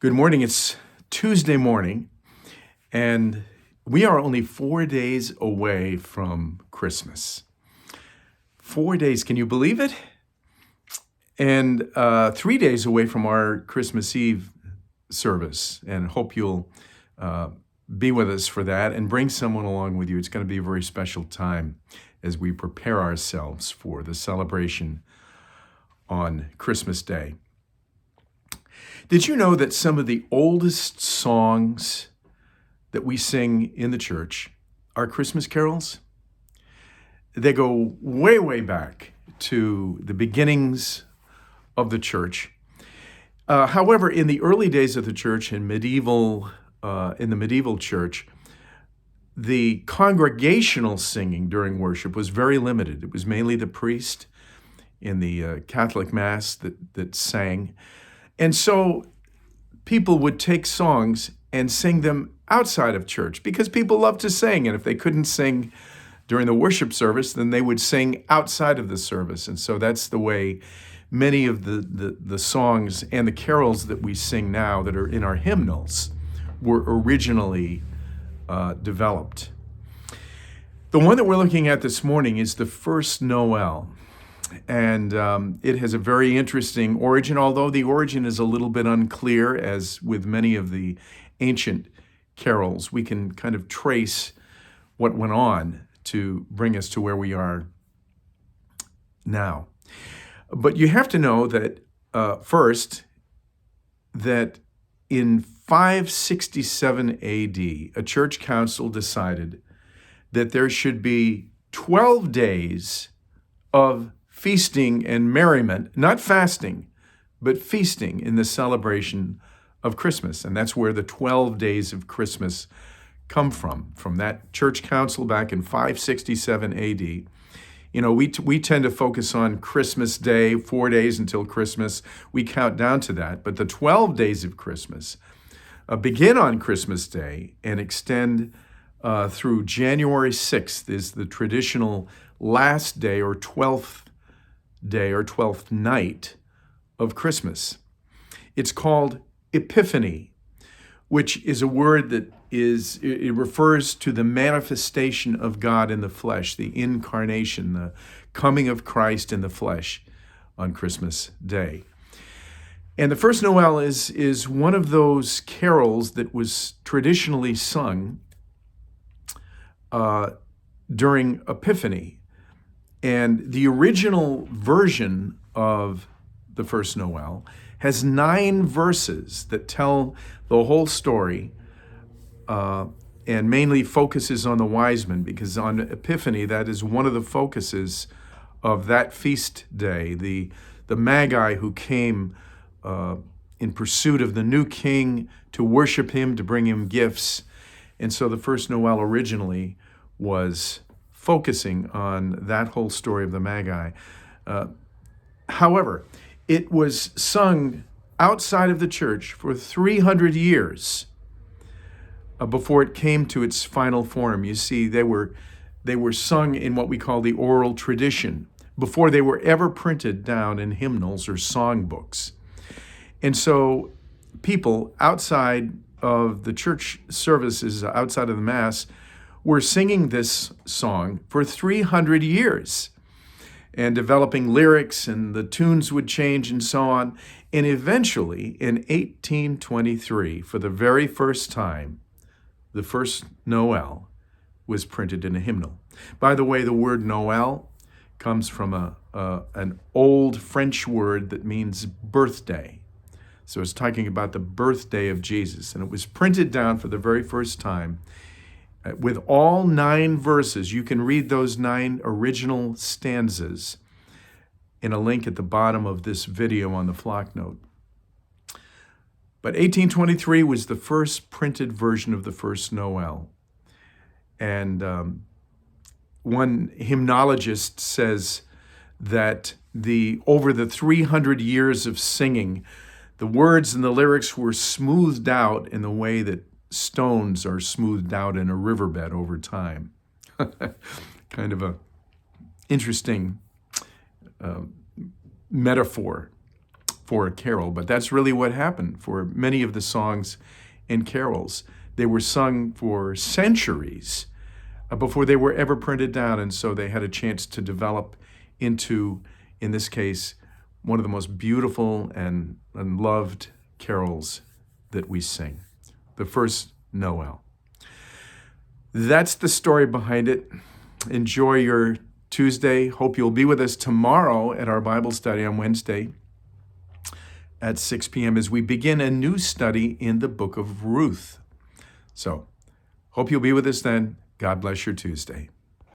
Good morning. It's Tuesday morning, and we are only 4 days away from Christmas. 4 days, can you believe it? And 3 days away from our Christmas Eve service, and hope you'll be with us for that and bring someone along with you. It's going to be a very special time as we prepare ourselves for the celebration on Christmas Day. Did you know that some of the oldest songs that we sing in the church are Christmas carols? They go way, way back to the beginnings of the church. However, in the early days of the church, in the medieval church, the congregational singing during worship was very limited. It was mainly the priest in the Catholic Mass that sang. And so people would take songs and sing them outside of church because people love to sing. And if they couldn't sing during the worship service, then they would sing outside of the service. And so that's the way many of the songs and the carols that we sing now that are in our hymnals were originally developed. The one that we're looking at this morning is the first Noel. And it has a very interesting origin, although the origin is a little bit unclear, as with many of the ancient carols. We can kind of trace what went on to bring us to where we are now. But you have to know that, first, that in 567 AD, a church council decided that there should be 12 days of feasting and merriment, not fasting, but feasting in the celebration of Christmas. And that's where the 12 days of Christmas come from that church council back in 567 AD. You know, we tend to focus on Christmas Day, 4 days until Christmas. We count down to that. But the 12 days of Christmas begin on Christmas Day and extend through January 6th is the traditional last day or 12th day or 12th night of Christmas. It's called Epiphany, which is a word that it refers to the manifestation of God in the flesh, the incarnation, the coming of Christ in the flesh on Christmas Day. And the first Noel is one of those carols that was traditionally sung during Epiphany. And the original version of the first Noel has 9 verses that tell the whole story and mainly focuses on the wise men, because on Epiphany, that is one of the focuses of that feast day. The Magi who came in pursuit of the new king to worship him, to bring him gifts. And so the first Noel originally was focusing on that whole story of the Magi. However, it was sung outside of the church for 300 years before it came to its final form. You see, they were sung in what we call the oral tradition before they were ever printed down in hymnals or songbooks. And so people outside of the church services, outside of the Mass, were singing this song for 300 years and developing lyrics, and the tunes would change and so on. And eventually, in 1823, for the very first time, the first Noel was printed in a hymnal. By the way, the word Noel comes from an old French word that means birthday. So it's talking about the birthday of Jesus. And it was printed down for the very first time with all 9 verses. You can read those 9 original stanzas in a link at the bottom of this video on the flock note. But 1823 was the first printed version of the first Noel. And one hymnologist says that over the 300 years of singing, the words and the lyrics were smoothed out in the way that stones are smoothed out in a riverbed over time. Kind of a interesting metaphor for a carol, but that's really what happened for many of the songs and carols. They were sung for centuries before they were ever printed down, and so they had a chance to develop into, in this case, one of the most beautiful and loved carols that we sing, the first Noel. That's the story behind it. Enjoy your Tuesday. Hope you'll be with us tomorrow at our Bible study on Wednesday at 6 p.m. as we begin a new study in the book of Ruth. So, hope you'll be with us then. God bless your Tuesday.